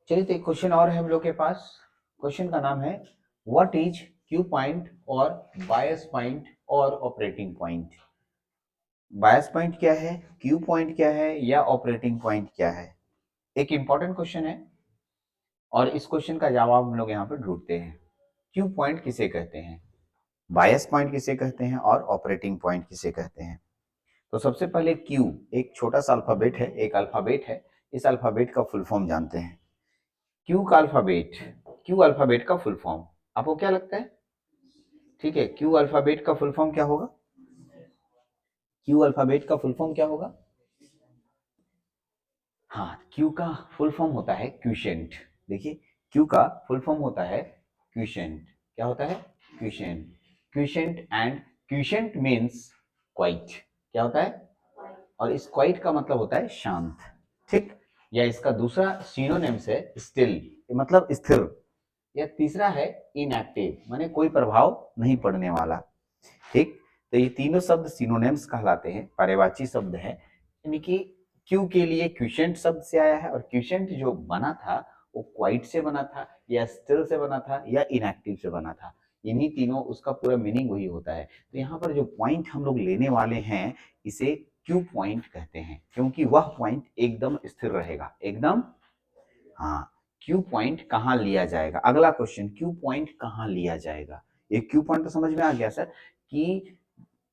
चलिए तो एक क्वेश्चन और है हम लोग के पास। क्वेश्चन का नाम है व्हाट इज क्यू पॉइंट और बायस पॉइंट और ऑपरेटिंग पॉइंट। बायस पॉइंट क्या है, क्यू पॉइंट क्या है, या ऑपरेटिंग पॉइंट क्या है। एक इंपॉर्टेंट क्वेश्चन है और इस क्वेश्चन का जवाब हम लोग यहाँ पर ढूंढते हैं। क्यू पॉइंट किसे कहते हैं, बायस पॉइंट किसे कहते हैं और ऑपरेटिंग पॉइंट किसे कहते हैं। तो सबसे पहले क्यू एक छोटा सा अल्फाबेट है, एक अल्फाबेट है। इस अल्फाबेट का फुल फॉर्म जानते हैं। क्यू का अल्फाबेट, क्यू अल्फाबेट का फुल फॉर्म आपको क्या लगता है? ठीक है, क्यू अल्फाबेट का फुल फॉर्म क्या होगा? क्यू अल्फाबेट का फुल फॉर्म क्या होगा? हाँ, क्यू का फुल फॉर्म होता है क्यूशेंट। देखिए, क्यू का फुल फॉर्म होता है क्यूशेंट। क्या होता है? Quotient. Quotient and quotient means quite. क्या होता है? और इस क्वाइट का मतलब होता है शांत। ठीक, या इसका दूसरा सिनोनिम्स है स्टिल, मतलब स्थिर। या तीसरा है इनएक्टिव, माने कोई प्रभाव नहीं पड़ने वाला। ठीक, तो ये तीनों शब्द सिनोनिम्स कहलाते हैं, पर्यायवाची शब्द है। यानी कि क्यू के लिए क्यूशेंट शब्द से आया है, और क्यूशेंट जो बना था वो क्वाइट से बना था, या स्टिल से बना था, या इनएक्टिव से बना था। इन्हीं तीनों, उसका पूरा मीनिंग वही होता है। तो यहाँ पर जो पॉइंट हम लोग लेने वाले हैं इसे क्यू पॉइंट कहते हैं, क्योंकि वह पॉइंट एकदम स्थिर रहेगा, एकदम। हाँ, क्यू पॉइंट कहाँ लिया जाएगा, अगला क्वेश्चन, क्यू पॉइंट कहाँ लिया जाएगा। ये क्यू पॉइंट तो समझ में आ गया सर, कि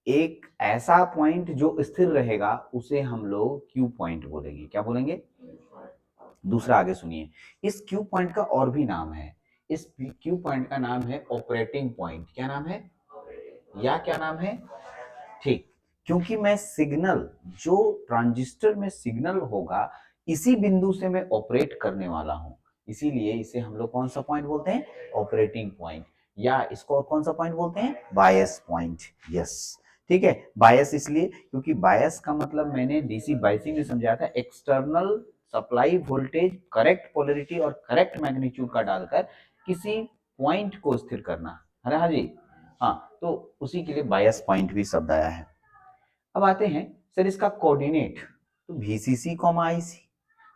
एक ऐसा पॉइंट जो स्थिर रहेगा उसे हम लोग क्यू पॉइंट बोलेंगे। क्या बोलेंगे? दूसरा आगे सुनिए, इस क्यू पॉइंट का और भी नाम है। इस क्यू पॉइंट का नाम है ऑपरेटिंग पॉइंट। क्या नाम है? या क्या नाम है? ठीक, क्योंकि मैं सिग्नल, जो ट्रांजिस्टर में सिग्नल होगा, इसी बिंदु से मैं ऑपरेट करने वाला हूं, इसीलिए इसे हम लोग कौन सा पॉइंट बोलते हैं? Operating point. या इसको और कौन सा पॉइंट बोलते हैं? बायस पॉइंट। यस, ठीक है। बायस इसलिए क्योंकि बायस का मतलब मैंने डीसी बायसिंग में समझाया था, external supply voltage correct polarity और करेक्ट मैग्नीट्यूड का डालकर किसी पॉइंट को स्थिर करना है ना। हाँ जी, हाँ, तो उसी के लिए बायस पॉइंट भी शब्द आया है। अब आते हैं सर इसका कोऑर्डिनेट, तो VCC कॉमा आईसी।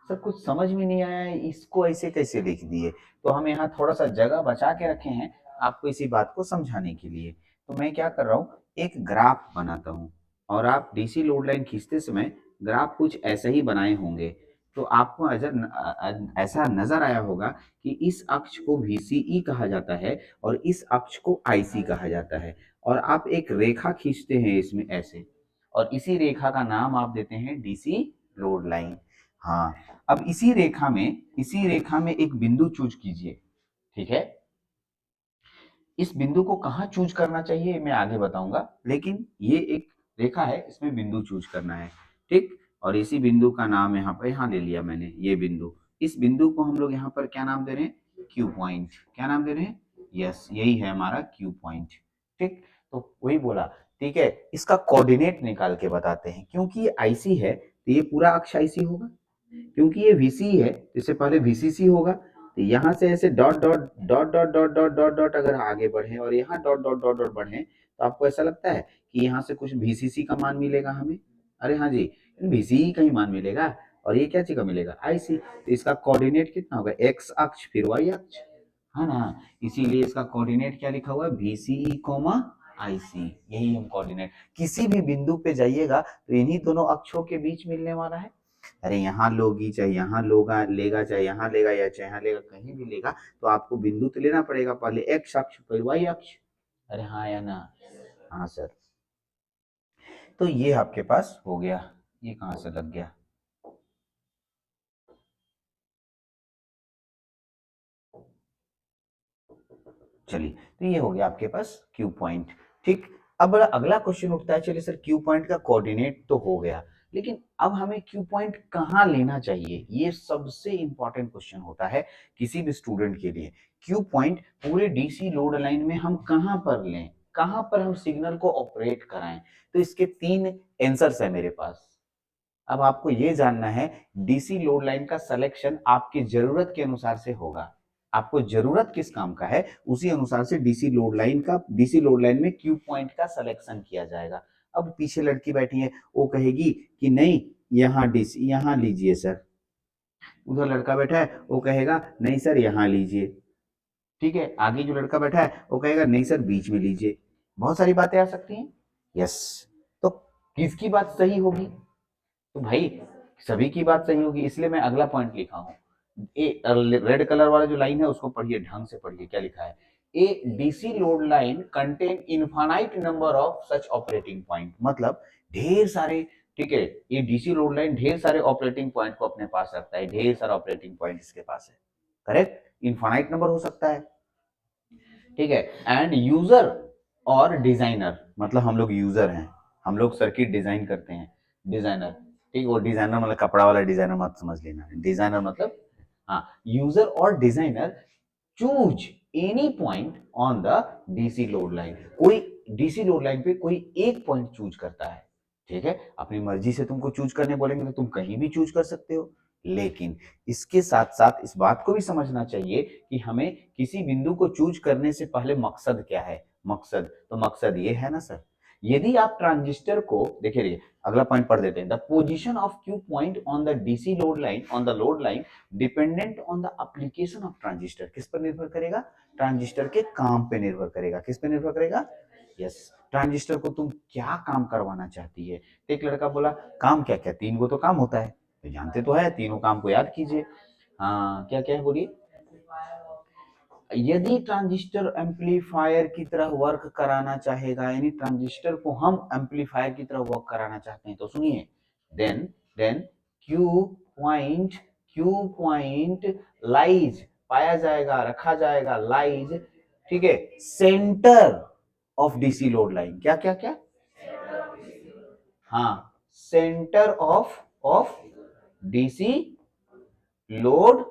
सर कुछ समझ में नहीं आया है, इसको ऐसे कैसे लिख दिए। तो हम यहाँ थोड़ा सा जगह बचा के रखे हैं आपको इसी बात को समझाने के लिए। तो मैं क्या कर रहा हूँ, एक ग्राफ बनाता हूँ, और आप डीसी लोड लाइन खींचते समय ग्राफ कुछ ऐसे ही बनाए होंगे। तो आपको ऐसा नजर आया होगा कि इस अक्ष को VCE कहा जाता है और इस अक्ष को IC कहा जाता है। और आप एक रेखा खींचते हैं इसमें ऐसे, और इसी रेखा का नाम आप देते हैं डीसी लोड लाइन। हाँ, अब इसी रेखा में एक बिंदु चूज कीजिए। ठीक है, इस बिंदु को कहाँ चूज करना चाहिए मैं आगे बताऊंगा, लेकिन ये एक रेखा है, इसमें बिंदु चूज करना है। ठीक, और इसी बिंदु का नाम यहाँ पर, यहाँ ले लिया मैंने ये बिंदु। इस बिंदु को हम लोग यहाँ पर क्या नाम दे रहे हैं? Q point. क्या नाम दे रहे हैं? यस, यही है हमारा क्यू पॉइंट। ठीक, तो वही बोला। ठीक है, इसका कोऑर्डिनेट निकाल के बताते हैं। क्योंकि ये आईसी है तो ये पूरा अक्ष आईसी होगा, क्योंकि ये VC है तो इससे पहले VCC होगा। तो यहाँ से ऐसे dot dot dot dot dot dot dot dot अगर आगे बढ़े और यहाँ डॉट डॉट डॉट डॉट बढ़े, तो आपको ऐसा लगता है कि यहाँ से कुछ VCC का मान मिलेगा हमें? अरे हाँ जी, VCE का ही मान मिलेगा। और ये क्या चीज का मिलेगा? IC। तो इसका कोऑर्डिनेट कितना होगा? एक्स अक्ष फिर वाई अक्ष, है ना। इसीलिए इसका कोऑर्डिनेट क्या लिखा हुआ है? VCE comma IC। यही हम कोऑर्डिनेट, किसी भी बिंदु पे जाइएगा तो इन्हीं दोनों अक्षों के बीच मिलने वाला है। अरे यहाँ लोगी, चाहे यहाँ लोगा लेगा, चाहे यहाँ लेगा या चाहे यहाँ लेगा, कहीं भी लेगा, तो आपको बिंदु तो लेना पड़ेगा, पहले एक्स अक्ष फिर वाई अक्ष। अरे हाँ या ना? हाँ सर। तो ये आपके पास हो गया, ये कहाँ से लग गया? चलिए, तो ये हो गया आपके पास क्यू पॉइंट। ठीक, अब अगला क्वेश्चन उठता है, चलिए सर क्यू पॉइंट का कोऑर्डिनेट तो हो गया, लेकिन अब हमें क्यू पॉइंट कहाँ लेना चाहिए, ये सबसे इंपॉर्टेंट क्वेश्चन होता है किसी भी स्टूडेंट के लिए। क्यू पॉइंट पूरे डीसी लोड लाइन में हम कहाँ पर लें, कहाँ पर हम सिग्नल को ऑपरेट कराएं। तो इसके 3 आंसर्स है मेरे पास। अब आपको ये जानना है, डीसी लोड लाइन का सिलेक्शन आपकी जरूरत के अनुसार से होगा। आपको जरूरत किस काम का है उसी अनुसार से डीसी लोड लाइन में क्यू पॉइंट का सिलेक्शन किया जाएगा। अब पीछे लड़की बैठी है, वो कहेगी कि नहीं, यहाँ डीसी यहाँ लीजिए सर, उधर लड़का बैठा है वो कहेगा नहीं सर यहाँ लीजिए, ठीक है, आगे जो लड़का बैठा है वो कहेगा नहीं सर बीच में लीजिए। बहुत सारी बातें आ सकती हैं। यस, तो किसकी बात सही होगी? तो भाई सभी की बात सही होगी, इसलिए मैं अगला पॉइंट लिखा हूँ। ए रेड कलर वाला जो लाइन है उसको पढ़िए, ढंग से पढ़िए क्या लिखा है। A DC load line contain infinite number of such operating point, मतलब ढेर सारे, ठीक है, ये डीसी लोड लाइन ढेर सारे ऑपरेटिंग पॉइंट को अपने पास रखता है, ढेर सारा ऑपरेटिंग पॉइंट इसके पास है, करेक्ट, इनफाइनाइट नंबर हो सकता है, ठीक है। एंड यूजर और डिजाइनर, मतलब हम लोग यूजर हैं, हम लोग सर्किट डिजाइन करते हैं, डिजाइनर, ठीक, वो डिजाइनर मतलब कपड़ा वाला डिजाइनर मत समझ लेना, डिजाइनर मतलब, हाँ, यूजर और designer choose any point on the DC load line, कोई डीसी लोड लाइन पे कोई एक पॉइंट चूज करता है, ठीक है, अपनी मर्जी से तुमको चूज करने बोलेंगे तो तुम कहीं भी चूज कर सकते हो, लेकिन इसके साथ साथ इस बात को भी समझना चाहिए कि हमें किसी बिंदु को चूज करने से पहले मकसद क्या है, मकसद, तो मकसद ये है ना सर, यदि आप ट्रांजिस्टर को देखिए, अगला पॉइंट पढ़ देते हैं, the position of Q point on the DC load line on the load line dependent on the application of transistor, किस पर निर्भर करेगा, ट्रांजिस्टर के काम पे निर्भर करेगा, किस पे निर्भर करेगा, यस, ट्रांजिस्टर को तुम क्या काम करवाना चाहती है। तो एक लड़का बोला काम क्या क्या, तीन गो तो काम होता है, तो जानते तो है, तीनों काम को याद कीजिए, हाँ क्या क्या है बोलिए। यदि ट्रांजिस्टर एम्पलीफायर की तरह वर्क कराना चाहेगा, यानी ट्रांजिस्टर को हम एम्पलीफायर की तरह वर्क कराना चाहते हैं, तो सुनिए, then Q point, Q point lies, पाया जाएगा, रखा जाएगा, लाइज, ठीक है, centre of DC load line, क्या क्या क्या, हाँ, centre of DC load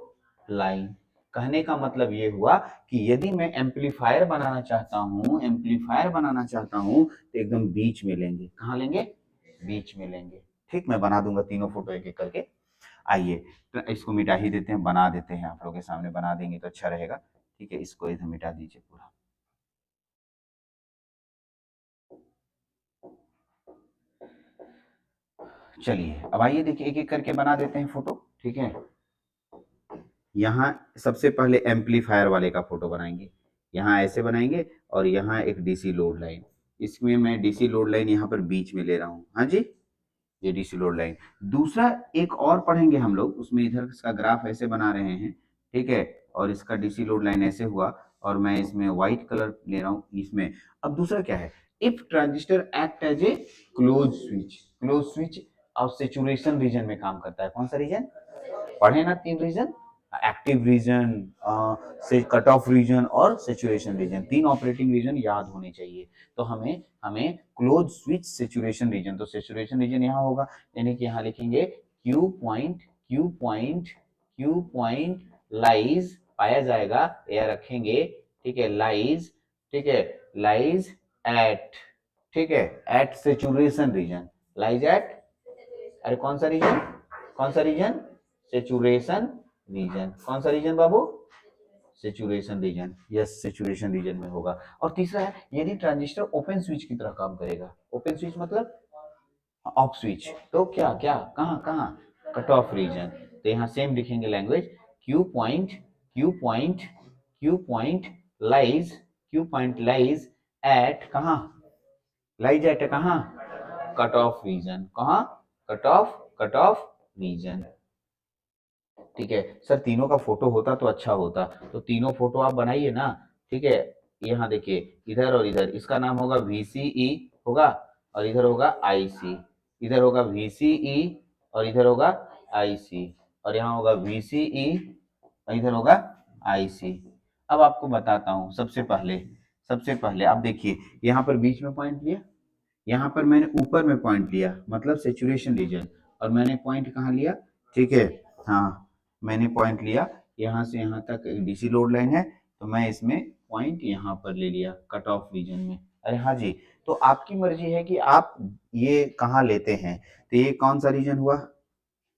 line, कहने का मतलब ये हुआ कि यदि मैं एम्पलीफायर बनाना चाहता हूं, एम्पलीफायर बनाना चाहता हूं तो एकदम बीच में लेंगे, कहां लेंगे, बीच में लेंगे, ठीक, मैं बना दूंगा तीनों फोटो एक एक करके। आइए तो इसको मिटा ही देते हैं, बना देते हैं, आप लोगों के सामने बना देंगे तो अच्छा रहेगा, ठीक है, इसको इधर मिटा दीजिए पूरा। चलिए अब आइए देखिए, एक एक करके बना देते हैं फोटो, ठीक है। यहाँ सबसे पहले एम्पलीफायर वाले का फोटो बनाएंगे, यहाँ ऐसे बनाएंगे, और यहाँ एक डीसी लोड लाइन, इसमें मैं डीसी लोड लाइन यहाँ पर बीच में ले रहा हूँ, हाँ जी, ये डीसी लोड लाइन। दूसरा एक और पढ़ेंगे हम लोग, उसमें इधर इसका ग्राफ ऐसे बना रहे हैं, ठीक है, और इसका डीसी लोड लाइन ऐसे हुआ, और मैं इसमें व्हाइट कलर ले रहा हूँ इसमें। अब दूसरा क्या है, if transistor act as a close switch, close switch और सेचुरेशन रीजन में काम करता है, कौन सा रीजन, पढ़े ना तीन रीजन, एक्टिव रीजन, से कट ऑफ रीजन और सेचुरेशन रीजन, तीन ऑपरेटिंग रीजन याद होने चाहिए। तो हमें हमें क्लोज स्विच सेचुरेशन रीजन, तो सेचुरेशन रीजन यहाँ होगा, यानी कि यहाँ लिखेंगे Q point, Q point, Q point lies, पाया जाएगा या रखेंगे, ठीक है, लाइज, ठीक है, लाइज एट, ठीक है, at saturation region, lies at, अरे कौन सा रीजन, कौन सा रीजन, सेचुरेशन रीजन, कौन सा रीजन बाबू, saturation region, yes saturation region में होगा। और तीसरा है यदि ट्रांजिस्टर ओपन स्विच की तरह काम करेगा, ओपन स्विच मतलब ऑफ स्विच, तो क्या क्या, कहाँ कहाँ, कट ऑफ रीजन, तो यहाँ सेम लिखेंगे language, Q point, Q point, Q point lies, Q point lies at कहाँ, लाइज एट कहाँ, कट ऑफ रीजन, कहाँ, cut off, cut off region, ठीक है। सर तीनों का फोटो होता तो अच्छा होता, तो तीनों फोटो आप बनाइए ना, ठीक है, यहाँ देखिए, इधर और इधर, इसका नाम होगा VCE होगा, और इधर होगा IC, इधर होगा VCE और इधर होगा IC, और यहाँ होगा VCE और इधर होगा IC। अब आपको बताता हूँ, सबसे पहले आप देखिए, यहाँ पर बीच में पॉइंट लिया, यहाँ पर मैंने ऊपर में पॉइंट लिया, मतलब सेचुरेशन रीजन, और मैंने पॉइंट कहाँ लिया, ठीक है, हाँ, मैंने पॉइंट लिया यहाँ से यहाँ तक एक डीसी लोड लाइन है, तो मैं इसमें पॉइंट यहाँ पर ले लिया कट ऑफ रीजन में, अरे हाँ जी, तो आपकी मर्जी है कि आप ये कहाँ लेते हैं, तो ये कौन सा रीजन हुआ,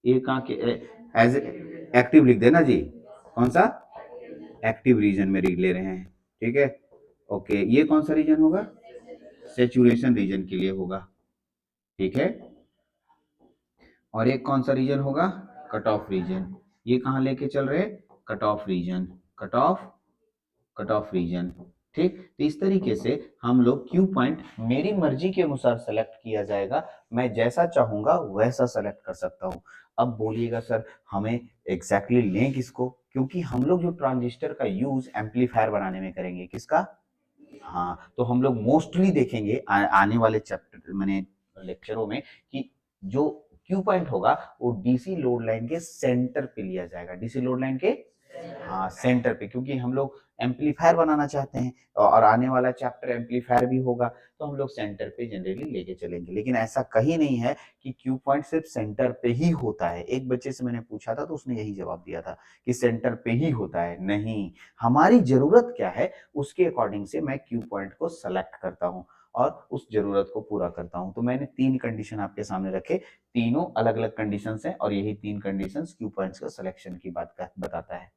ये कहाँ के, एज एक्टिव लिख देना जी, कौन सा, एक्टिव रीजन में ले रहे हैं, ठीक है, ओके, ये कौन सा रीजन होगा, सेचुरेशन रीजन के लिए होगा, ठीक है, और एक कौन सा रीजन होगा, कट ऑफ रीजन, ये कहाँ लेके चल रहे हैं, cut off region, cut off region. ठीक, तो इस तरीके से हम लोग क्यू पॉइंट मेरी मर्जी के अनुसार सेलेक्ट किया जाएगा, मैं जैसा चाहूंगा वैसा सेलेक्ट कर सकता हूँ। अब बोलिएगा सर हमें एग्जैक्टली लें किसको, क्योंकि हम लोग जो ट्रांजिस्टर का यूज एम्पलीफायर बनाने में करेंगे, किसका, हाँ, तो हम लोग मोस्टली देखेंगे आने वाले चैप्टर मैंने लेक्चरों में कि जो क्यू पॉइंट होगा वो डीसी लोड लाइन के सेंटर पे लिया जाएगा, डीसी लोड लाइन के, हाँ, सेंटर पे, क्योंकि हम लोग एम्पलीफायर बनाना चाहते हैं और आने वाला चैप्टर एम्पलीफायर भी होगा, तो हम लोग सेंटर पे जनरली लेके चलेंगे। लेकिन ऐसा कहीं नहीं है कि क्यू पॉइंट सिर्फ सेंटर पे ही होता है। एक बच्चे से मैंने पूछा था तो उसने यही जवाब दिया था कि सेंटर पे ही होता है। नहीं, हमारी जरूरत क्या है उसके अकॉर्डिंग से मैं क्यू पॉइंट को सेलेक्ट करता हूँ और उस जरूरत को पूरा करता हूँ। तो मैंने 3 कंडीशन आपके सामने रखे, तीनों अलग अलग कंडीशंस हैं और यही 3 कंडीशंस क्यू पॉइंट्स का सिलेक्शन की बात का बताता है।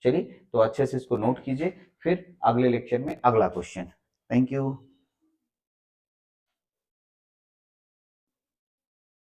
चलिए, तो अच्छे से इसको नोट कीजिए, फिर अगले लेक्चर में अगला क्वेश्चन। Thank you.